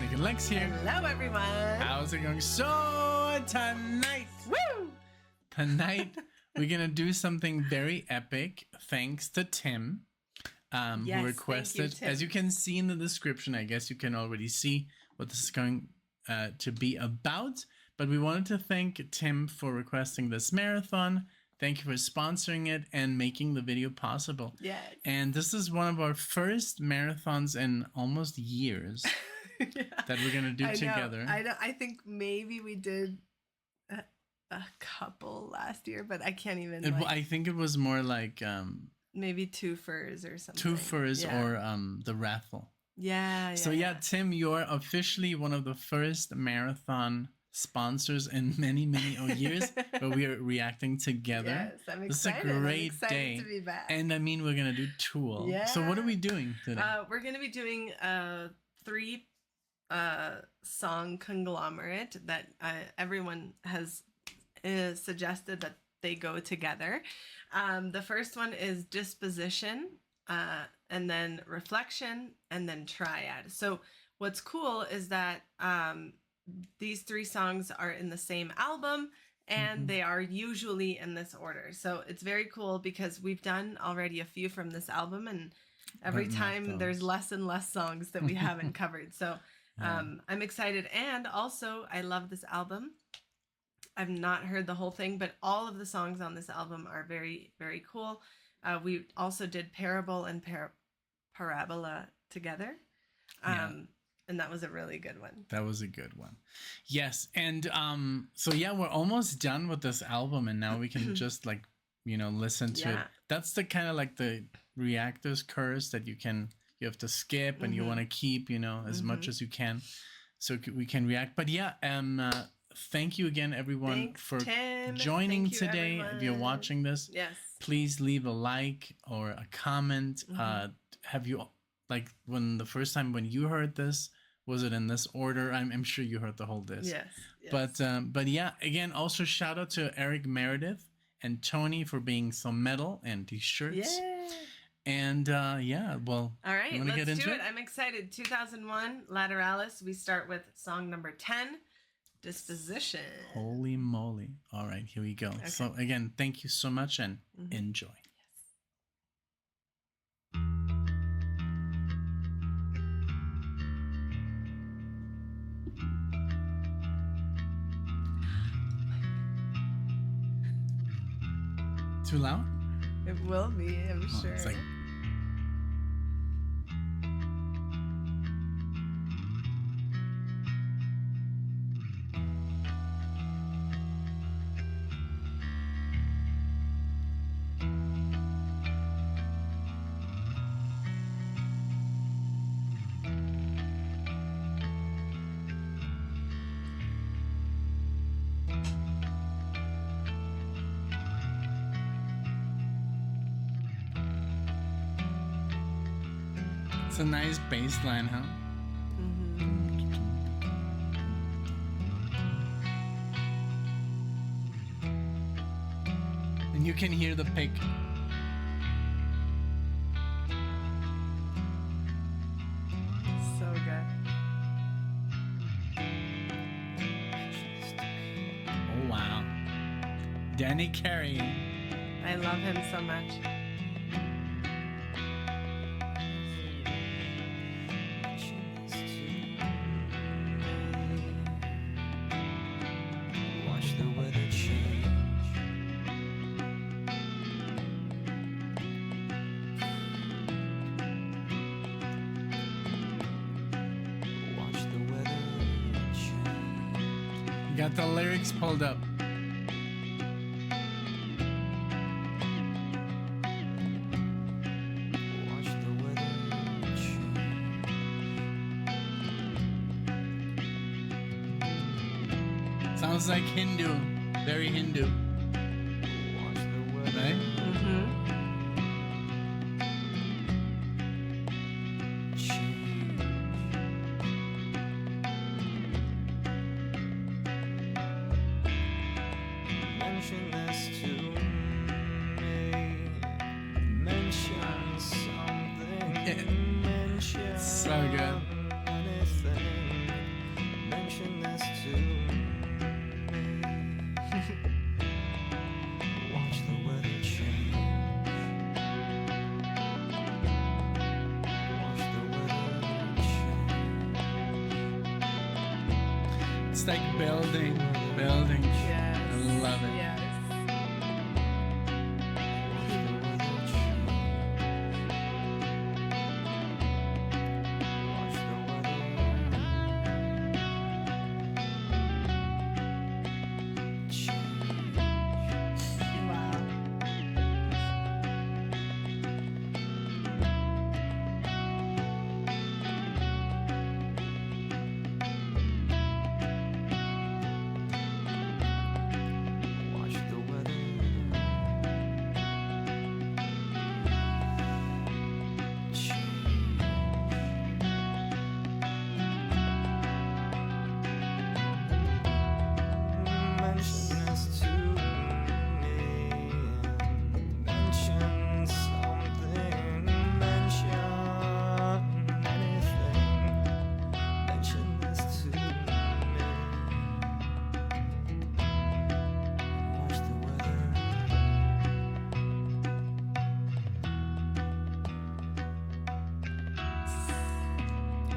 NicknLex here. Hello, everyone. How's it going? So tonight, we're gonna do something very epic. Thanks to Tim, who requested. Thank you, Tim. As you can see in the description, I guess you can already see what this is going to be about. But we wanted to thank Tim for requesting this marathon. Thank you for sponsoring it and making the video possible. Yes. And this is one of our first marathons in almost years that we're going to do together. I think maybe we did a couple last year, but I can't even. I think it was more like maybe two furs or something. Two furs or the raffle. Yeah. So Tim, you're officially one of the first marathon sponsors in many years, but we are reacking together. Yes, I'm This excited. is a great I'm day to be back. And I mean, we're gonna do Tool. Yeah. So what are we doing today? We're gonna be doing 3 song conglomerate that everyone has suggested that they go together. The first one is Disposition, and then Reflection, and then Triad. So what's cool is that these 3 songs are in the same album, and they are usually in this order. So it's very cool because we've done already a few from this album, and every time there's less and less songs that we haven't covered. So I'm excited. And also, I love this album. I've not heard the whole thing, but all of the songs on this album are very, very cool. We also did Parable and Parabola together. And that was a really good one. That was a good one. Yes. And so we're almost done with this album, and now we can just listen to it. That's the kind of like the reactors curse that you have to skip and you want to keep, as much as you can so we can react. But thank you again, everyone, for joining today. Everyone. If you're watching this, please leave a like or a comment. Have you, when the first time when you heard this, was it in this order? I'm sure you heard the whole disc. Yes. But again, also shout out to Eric Meredith and Tony for being so metal and t-shirts. Yeah. And well, all right, let's do it. I'm excited. 2001 Lateralis. We start with song number 10, Disposition. Holy moly. All right, here we go. Okay. So again, thank you so much and enjoy. Too loud? It will be, I'm sure. It's like... It's a nice bass line, huh? And you can hear the pick. So good. Oh, wow. Danny Carey. I love him so much. Got the lyrics pulled up. Sounds like Hindu, very Hindu. Right? So good. like building. Yes. I love it. Yes.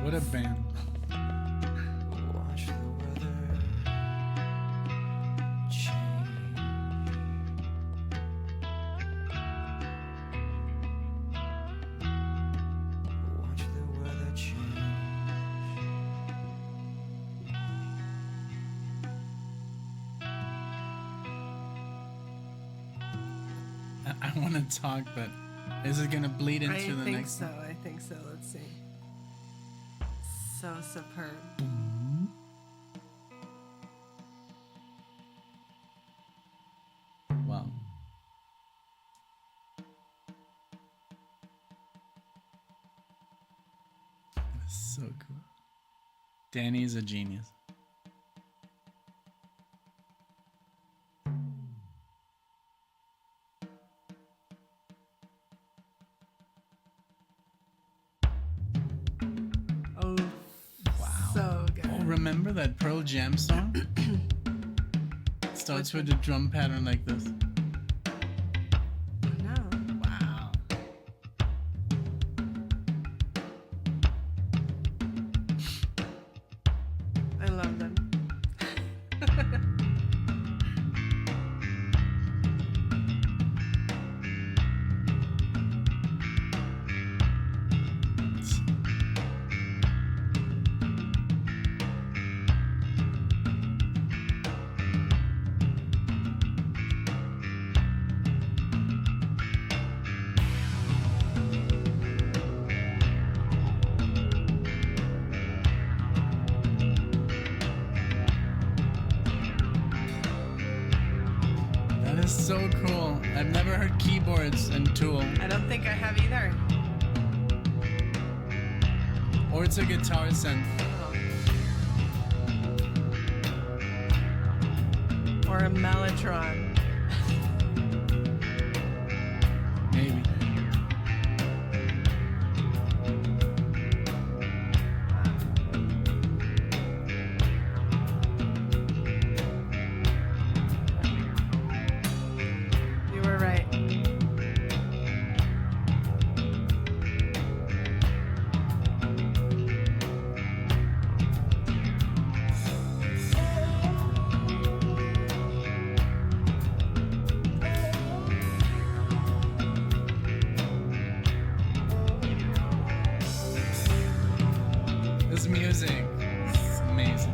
What a band. Watch the weather change. Watch the weather change. I want to talk, but is it going to bleed into the next one? I think so. Let's see. So superb. Wow. That's so cool. Danny is a genius. Oh, Wow. so good. Oh, remember that Pearl Jam song? Starts with a drum pattern like this. No. Wow. I love them. That is so cool. I've never heard keyboards in Tool. I don't think I have either. Or it's a guitar synth. Or a mellotron. Maybe. You were right. This music is amazing.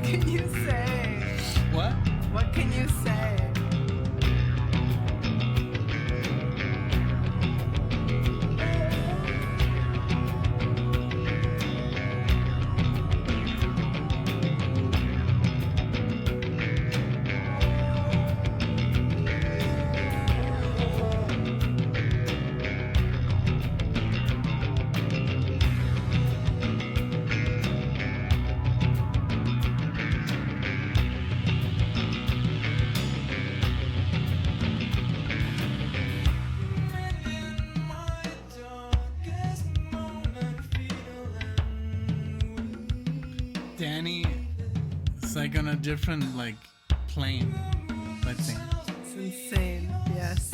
can you say? What? What can you say? Danny, it's like on a different like plane, I think. It's insane. Yes.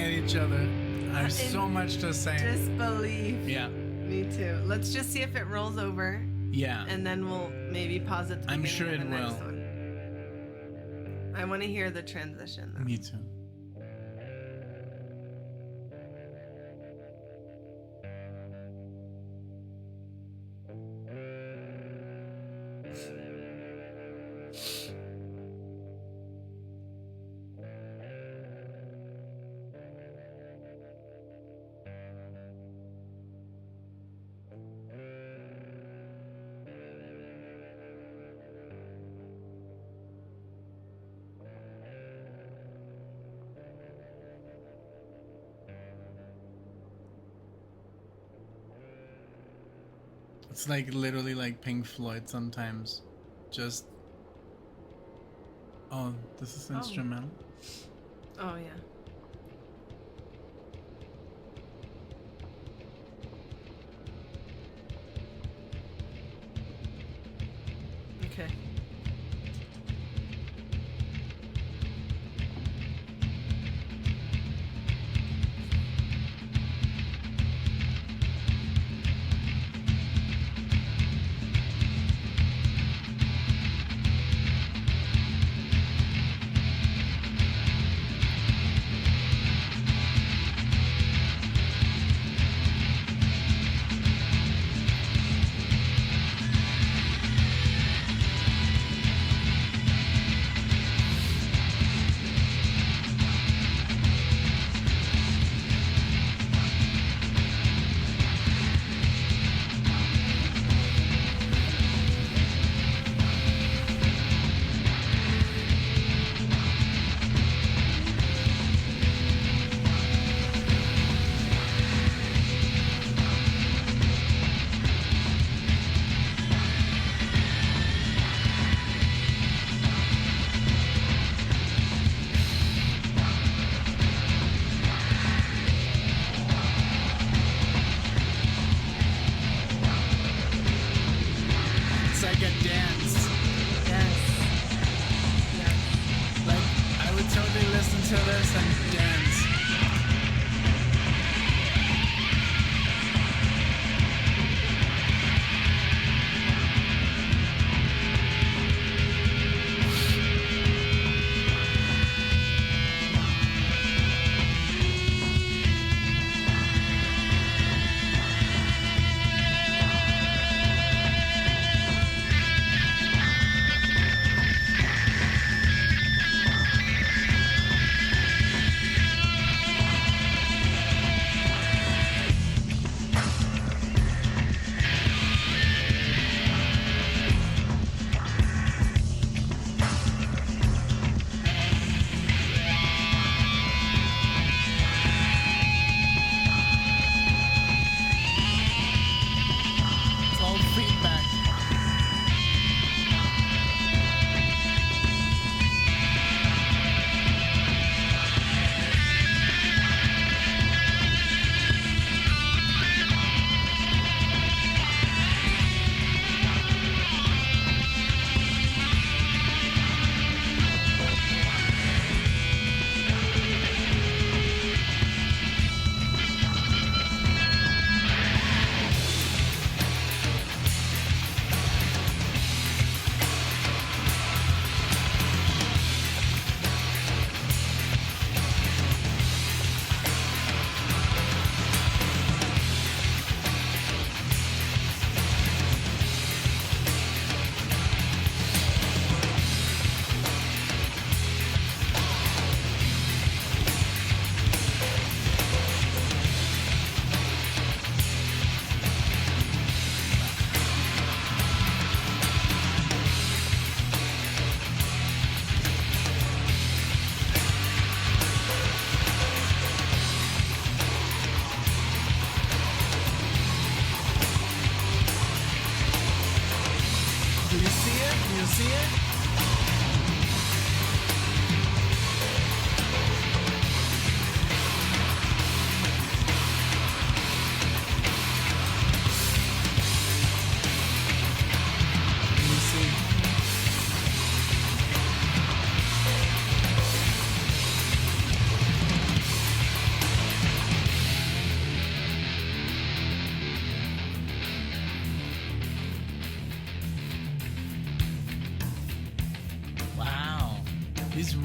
at each other. I have so much to say. Disbelief. Yeah. Me too. Let's just see if it rolls over, Yeah. and then we'll maybe pause it. I'm sure it will. One. I want to hear the transition, though. Me too. It's like literally like Pink Floyd sometimes. Just. Oh, this is instrumental. Oh yeah. Okay.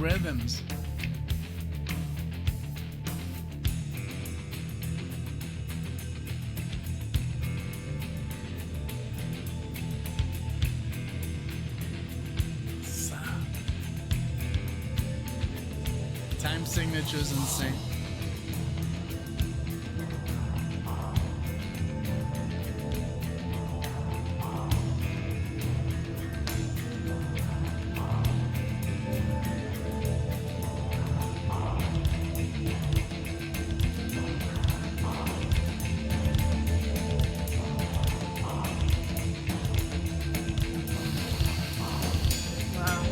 rhythms. Time signatures insane. Wow.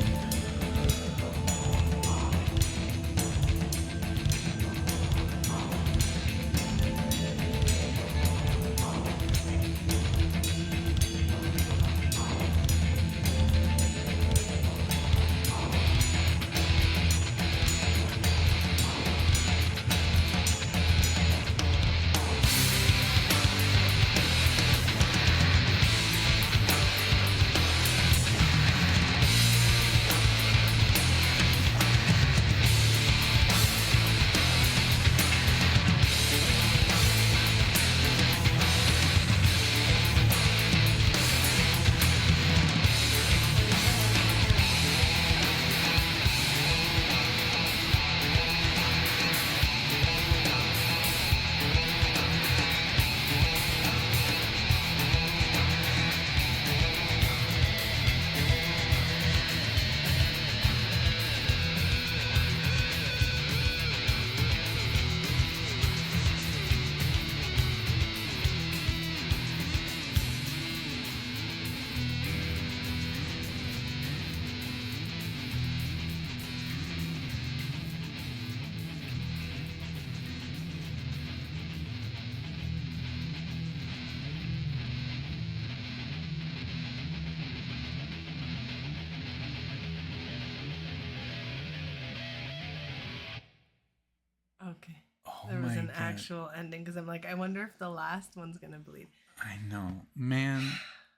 Okay. Oh There was my an God. actual ending because I'm like, I wonder if the last one's gonna bleed. I know, man.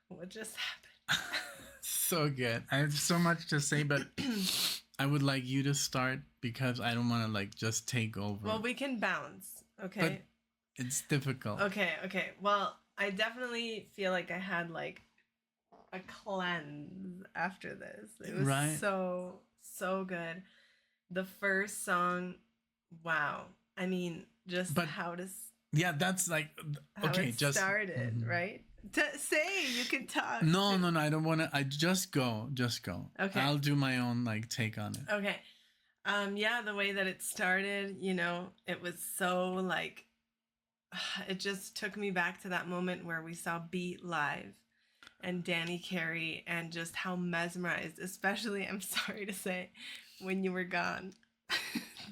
What just happened? So good. I have so much to say, but I would like you to start because I don't want to like just take over. Well, we can bounce. Okay. It's difficult. Okay. Well, I definitely feel like I had like a cleanse after this. It was Right. so good. The first song, wow. I mean, just But- how to Yeah, that's like how okay. it Just started, Mhm. right? Say you can talk. No. I don't want to. I just go. Okay. I'll do my own like take on it. Okay. Yeah, the way that it started, you know, it was so like it just took me back to that moment where we saw Beat live and Danny Carey and just how mesmerized, especially I'm sorry to say, when you were gone.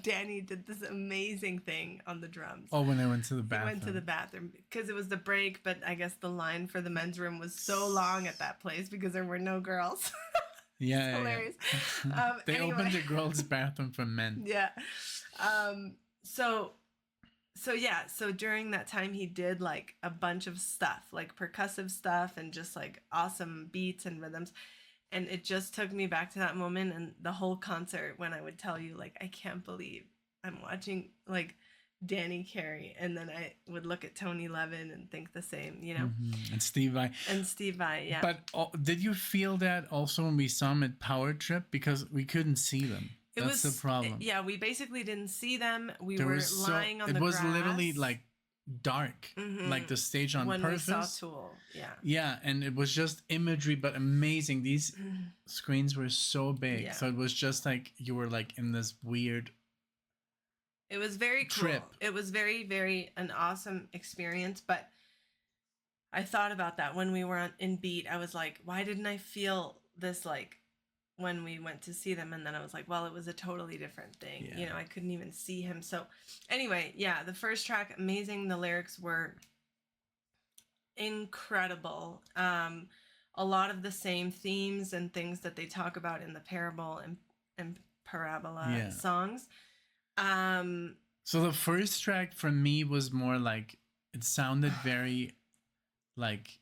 Danny did this amazing thing on the drums. Oh, when I went to the He bathroom. went to the bathroom because it was the break, but I guess the line for the men's room was so long at that place because there were no girls. Yeah, Hilarious. Yeah. They Anyway. opened a girls' bathroom for men. Yeah. So during that time he did like a bunch of stuff, like percussive stuff and just like awesome beats and rhythms. And it just took me back to that moment and the whole concert when I would tell you like I can't believe I'm watching like Danny Carey, and then I would look at Tony Levin and think the same, you know. Mm-hmm. And Steve Vai. And Steve Vai, yeah. But did you feel that also when we saw them at Power Trip because we couldn't see them? That's the problem. Yeah, we basically didn't see them. We There were was lying on the It was grass. literally like dark, Mhm. like the stage on when purpose. we saw Tool, yeah. Yeah, and it was just imagery, but amazing. These screens were so big, Yeah. so it was just like you were like in this weird. It was very cool. Trip. It was very, very an awesome experience. But I thought about that when we were in Beat. I was like, why didn't I feel this like when we went to see them? And then I was like, well, it was a totally different thing. Yeah. You know, I couldn't even see him. So anyway, yeah, the first track, amazing. The lyrics were incredible. A lot of the same themes and things that they talk about in the Parable and Parabola Yeah. songs. So the first track for me was more like it sounded very like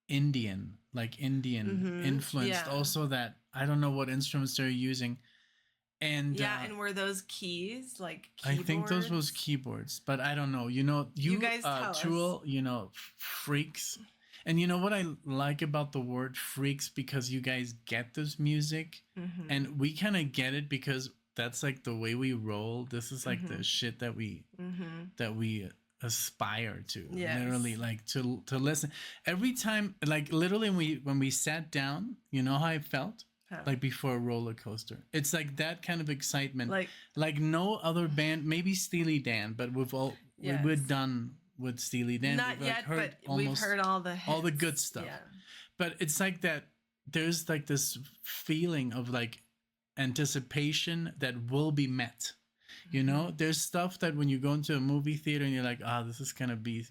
Indian Mhm, influenced. yeah. Also that I don't know what instruments they're using. And yeah, and were those keys like I keyboards? think those was keyboards, but I don't know. You guys tell us. Tool, freaks. And you know what I like about the word freaks, because you guys get this music, Mhm. and we kind of get it because that's like the way we roll. This is like the shit that we aspire to. Yes. Literally, like to listen every time. Like literally, when we sat down, you know how I felt. How? Like before a roller coaster. It's like that kind of excitement. Like no other band, maybe Steely Dan, but Yes. we're done with Steely Dan. not We've, yet, heard but we've heard all the hits. all the good stuff. Yeah. But it's like that there's like this feeling of like anticipation that will be met. You know, there's stuff that when you go into a movie theater and you're like, this is gonna be,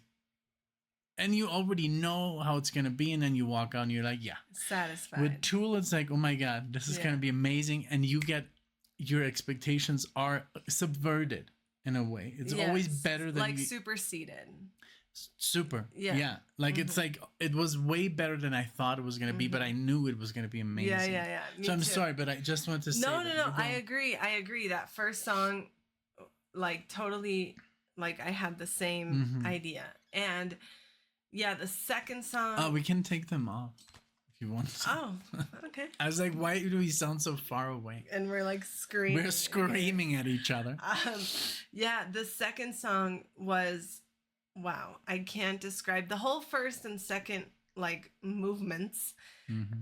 and you already know how it's gonna be, and then you walk out and you're like, yeah. Satisfied. With Tool, it's like, oh my god, this is gonna be amazing, and you get your expectations are subverted in a way. It's always better than like superseded. Super. Yeah. Like it's like it was way better than I thought it was gonna be, but I knew it was gonna be amazing. Yeah. So I'm sorry, but I just want to say No. I agree. That first song, like totally, like I had the same idea, and yeah, the second song. We can take them off if you want to. Oh, okay. I was like, why do we sound so far away? And we're like screaming. We're screaming at each other. Yeah, the second song was, wow, I can't describe the whole first and second like movements.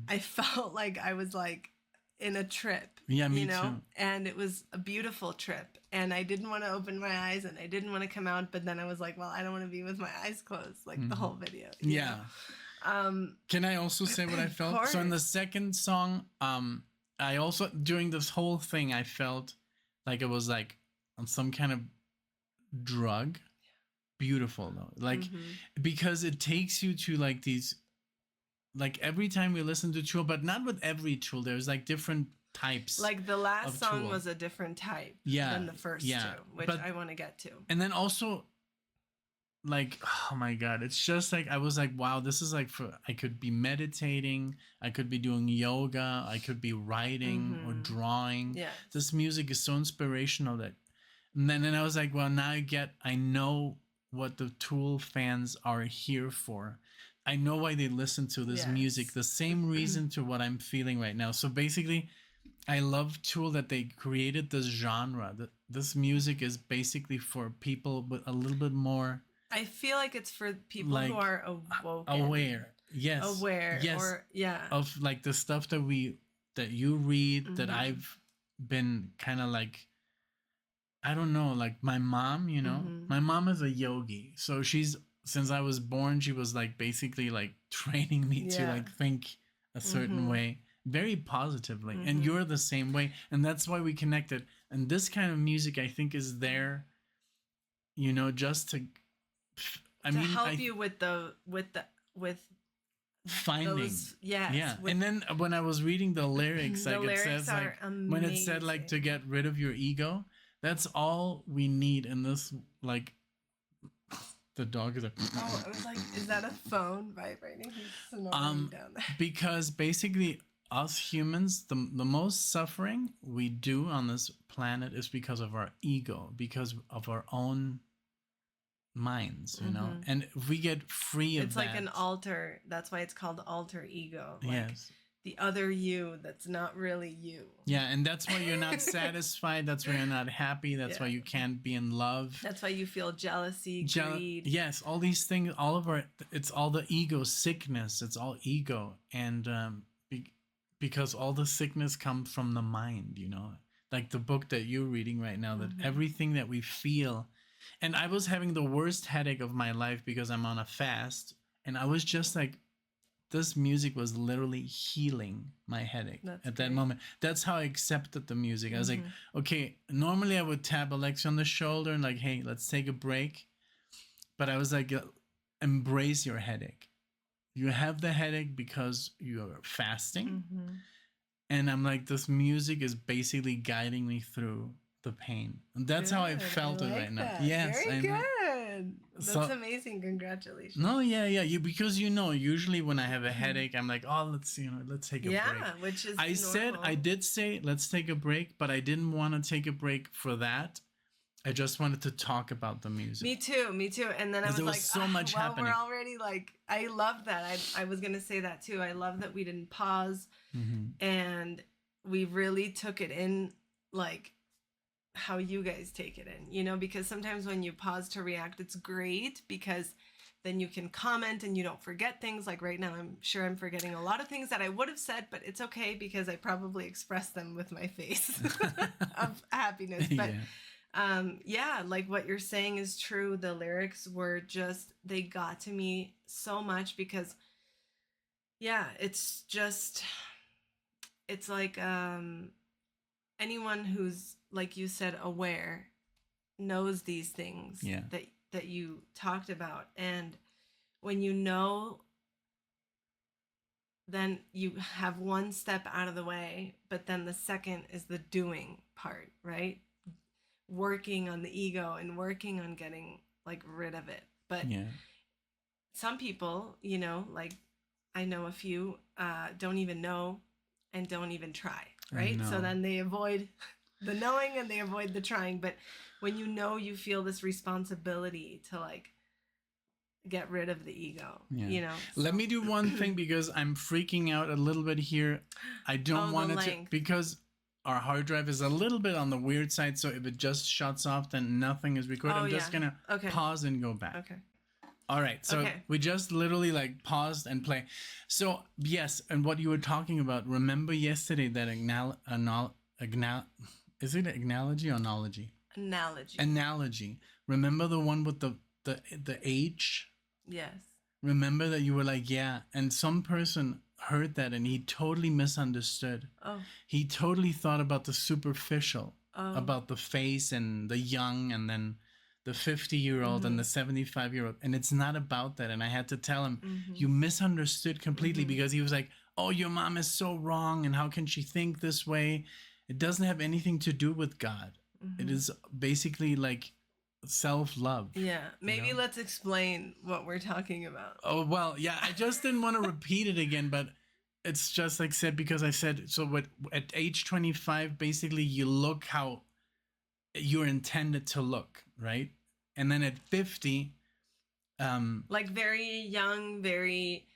I felt like I was like in a trip. Yeah, me too. And it was a beautiful trip. And I didn't want to open my eyes and I didn't want to come out, but then I was like, well, I don't want to be with my eyes closed like the whole video. you know? Can I also say what I felt? So in the second song, I also during this whole thing I felt like it was like on some kind of drug. Beautiful though, like because it takes you to like these, like every time we listen to Tool, but not with every Tool, there's like different types. Like the last song Tool. was a different type than the first two, which I want to get to. And then also like, oh my god, it's just like I was like, wow, this is like I could be meditating, I could be doing yoga, I could be writing or drawing. Yeah, this music is so inspirational that, and then I was like, well, now I know what the Tool fans are here for. I know why they listen to this music, the same reason to what I'm feeling right now. So basically, I love Tool that they created this genre. This music is basically for people with a little bit more. I feel like it's for people like, who are awoken. Aware. Yes. Aware. Yes. Or, of like the stuff that you read, that I've been kind of like, I don't know, like my mom, my mom is a yogi. So since I was born, she was like basically like training me to like think a certain way, very positively. And you're the same way. And that's why we connected. And this kind of music, I think, is there, just to, help you with finding those, yeah. And then when I was reading the lyrics, like it says like amazing. When it said like to get rid of your ego, that's all we need in this, like, the dog is like... Oh, I was like, is that a phone vibrating? He's snoring down there. Because basically, us humans, the most suffering we do on this planet is because of our ego, because of our own minds, And if we get free of it's that... like an alter. That's why it's called alter ego. Like, yes. The other you that's not really you. Yeah, and that's why you're not satisfied. That's why you're not happy. That's why you can't be in love. That's why you feel jealousy, greed. Yes, all these things, it's all the ego sickness. It's all ego. And because all the sickness comes from the mind, like the book that you're reading right now, that everything that we feel. And I was having the worst headache of my life because I'm on a fast. And I was just like, this music was literally healing my headache at that moment. That's how I accepted the music. I was like, okay, normally I would tap Alexa on the shoulder and like, hey, let's take a break. But I was like, embrace your headache. You have the headache because you're fasting. And I'm like, this music is basically guiding me through the pain. And that's how I felt it right now. Yes. Very good. That's amazing. Congratulations. No, yeah. Because usually when I have a headache, I'm like, oh, let's take a break. Yeah, which is I did say let's take a break, but I didn't want to take a break for that. I just wanted to talk about the music. Me too. And then I was there was like, so much happening. We're already like, I love that. I was gonna say that too. I love that we didn't pause, and we really took it in, like how you guys take it in, because sometimes when you pause to react, it's great because then you can comment and you don't forget things. Like right now, I'm sure I'm forgetting a lot of things that I would have said, but it's okay because I probably expressed them with my face of happiness. But like what you're saying is true. The lyrics were they got to me so much because it's like anyone who's, like you said, aware knows these things that you talked about. And when you know, then you have one step out of the way, but then the second is the doing part, right? Working on the ego and working on getting like rid of it. But some people, like I know a few, don't even know and don't even try, right? So then they avoid the knowing and they avoid the trying. But when you feel this responsibility to like get rid of the ego, So. Let me do one thing because I'm freaking out a little bit here. I don't want it to, because our hard drive is a little bit on the weird side. So if it just shuts off, then nothing is recorded. I'm just going to pause and go back. Okay. All right. So we just literally like paused and play. So yes. And what you were talking about, remember yesterday that is it analogy or analogy? Analogy. Remember the one with the age? Yes. Remember that you were like, yeah. And some person heard that and he totally misunderstood. Oh. He totally thought about the superficial, about the face and the young and then the 50-year-old and the 75-year-old. And it's not about that. And I had to tell him, you misunderstood completely because he was like, oh, your mom is so wrong. And how can she think this way? It doesn't have anything to do with God. It is basically like self-love. Yeah. Maybe let's explain what we're talking about. Oh, well, yeah. I just didn't want to repeat it again, but it's just like said, because I said, so at age 25, basically you look how you're intended to look, right? And then at 50, like very young, very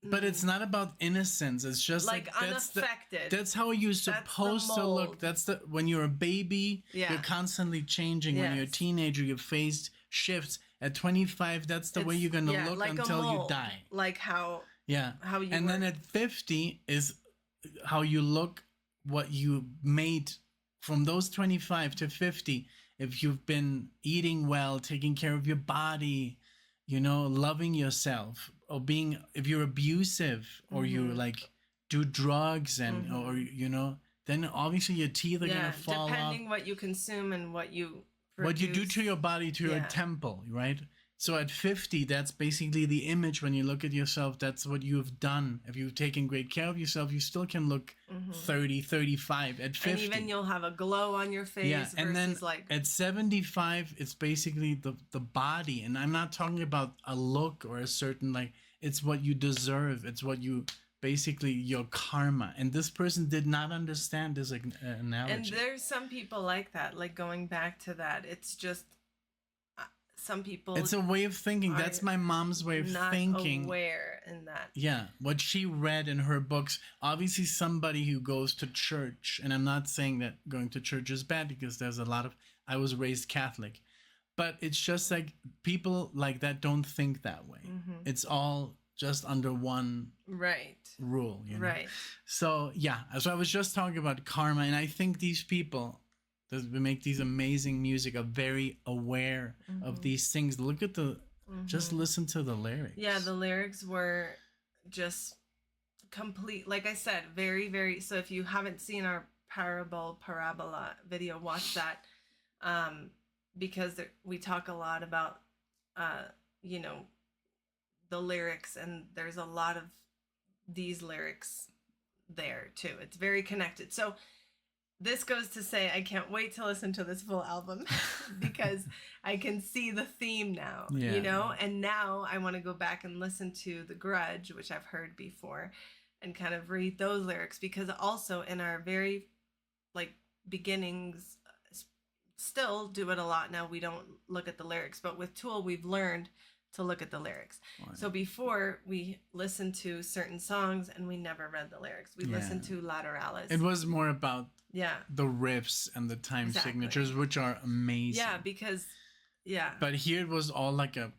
but it's not about innocence. It's just like unaffected. That's how you're supposed to look. When you're a baby, you're constantly changing. When you're a teenager, your face shifts. At 25, that's the way you're gonna look like until you die. Like how you and then at 50 is how you look, what you made from those 25 to 50. If you've been eating well, taking care of your body, loving yourself, or if you're abusive or you like do drugs and or then obviously your teeth are gonna fall depending off. What you consume and what you do to your body, to your temple, right? So at 50, that's basically the image. When you look at yourself, that's what you've done. If you've taken great care of yourself, you still can look 30, 35 at 50. And even you'll have a glow on your face. Yeah, and then at 75, it's basically the body. And I'm not talking about a look or a certain, like, it's what you deserve. It's what you, basically your karma. And this person did not understand this analogy. And there's some people like that, like going back to that. It's just... some people, it's a way of thinking. That's my mom's way of thinking. Not aware in that. Yeah, what she read in her books. Obviously, somebody who goes to church, and I'm not saying that going to church is bad, because there's a lot of. I was raised Catholic, but it's just like people like that don't think that way. It's all just under one rule, Right. So yeah, so I was just talking about karma, and I think these people that make these amazing music are very aware of these things. Look at just listen to the lyrics. Yeah, the lyrics were just complete. Like I said, very, very. So if you haven't seen our parabola video, watch that. Because we talk a lot about, the lyrics, and there's a lot of these lyrics there too. It's very connected. So this goes to say I can't wait to listen to this full album because I can see the theme now, you know? And now I want to go back and listen to The Grudge, which I've heard before, and kind of read those lyrics, because also in our very like beginnings, still do it a lot now, we don't look at the lyrics, but with Tool we've learned to look at the lyrics. So before we listened to certain songs and we never read the lyrics. We listened to Lateralis. It was more about the riffs and the time signatures, which are amazing. Yeah, because But here it was all like a,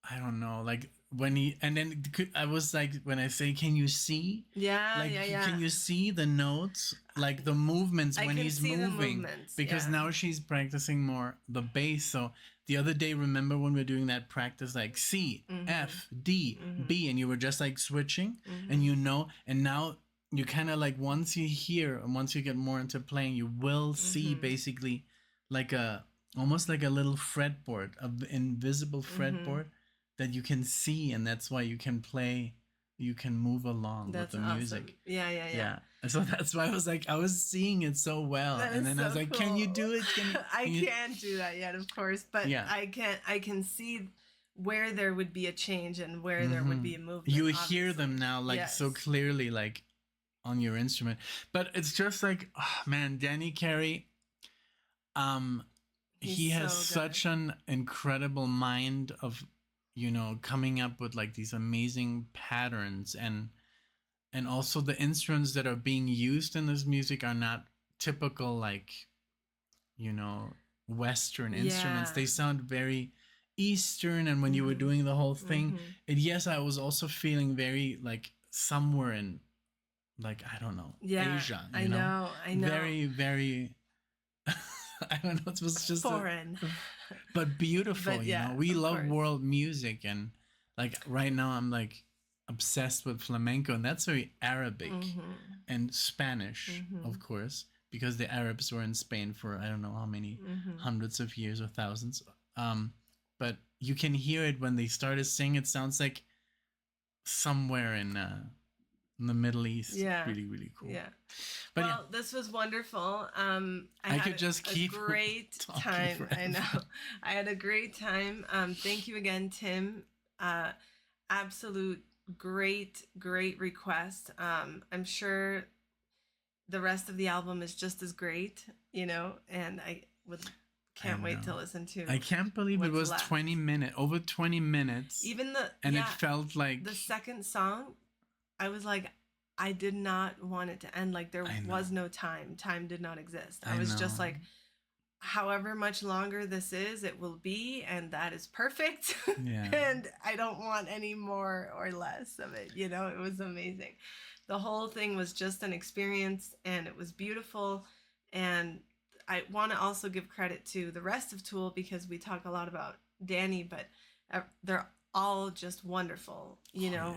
I don't know, like when he, and then I was like, when I say, can you see? Can you see the notes? Like the movements when he's moving? Because now she's practicing more the bass. So the other day, remember when we were doing that practice, like C, F, D, B, and you were just like switching, and you know, and now you kind of like, once you hear and once you get more into playing, you will see basically like a, almost like a little fretboard, of invisible fretboard that you can see, and that's why you can play, you can move along with the music. Yeah. So that's why I was like, I was seeing it so well, and then I was like, can you do it? I can't do that yet, of course, but I can see where there would be a change and where there would be a movement. You hear them now, like so clearly, like on your instrument. But it's just like, oh, man, Danny Carey, he has such an incredible mind of, you know, coming up with like these amazing patterns, and also the instruments that are being used in this music are not typical, like, you know, Western instruments. They sound very Eastern, and when you were doing the whole thing, yes, I was also feeling very like somewhere in, like, I don't know, Asia. I know. Very, very. I don't know. It was just foreign, but beautiful. But, you know, we love world music, and like right now, I'm like obsessed with flamenco, and that's very Arabic and Spanish, of course, because the Arabs were in Spain for I don't know how many hundreds of years or thousands. But you can hear it when they started singing. It sounds like somewhere in the Middle East. Really, really cool. But well, this was wonderful. I could just keep a great time. Forever. I know. I had a great time. Thank you again, Tim. Absolute great request. I'm sure the rest of the album is just as great, you know, and I can't wait to listen to. I can't believe it was left. over 20 minutes. Even it felt like the second song, I was like, I did not want it to end. Like there was no time. Time did not exist. I was just like, however much longer this is, it will be, and that is perfect. And I don't want any more or less of it. You know, it was amazing. The whole thing was just an experience, and it was beautiful. And I want to also give credit to the rest of Tool, because we talk a lot about Danny, but they're all just wonderful. You know,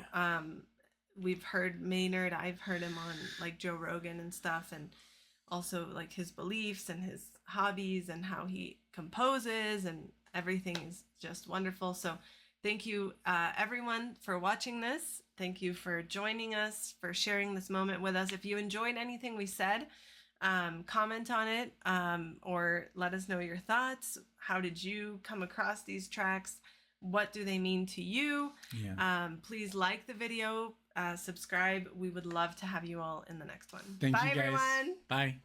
we've heard Maynard. I've heard him on like Joe Rogan and stuff, and also like his beliefs and his hobbies and how he composes, and everything is just wonderful. So thank you everyone for watching this. Thank you for joining us, for sharing this moment with us. If you enjoyed anything we said, comment on it, or let us know your thoughts. How did you come across these tracks? What do they mean to you? Please like the video, subscribe. We would love to have you all in the next one. Thank you, guys. Everyone. Bye.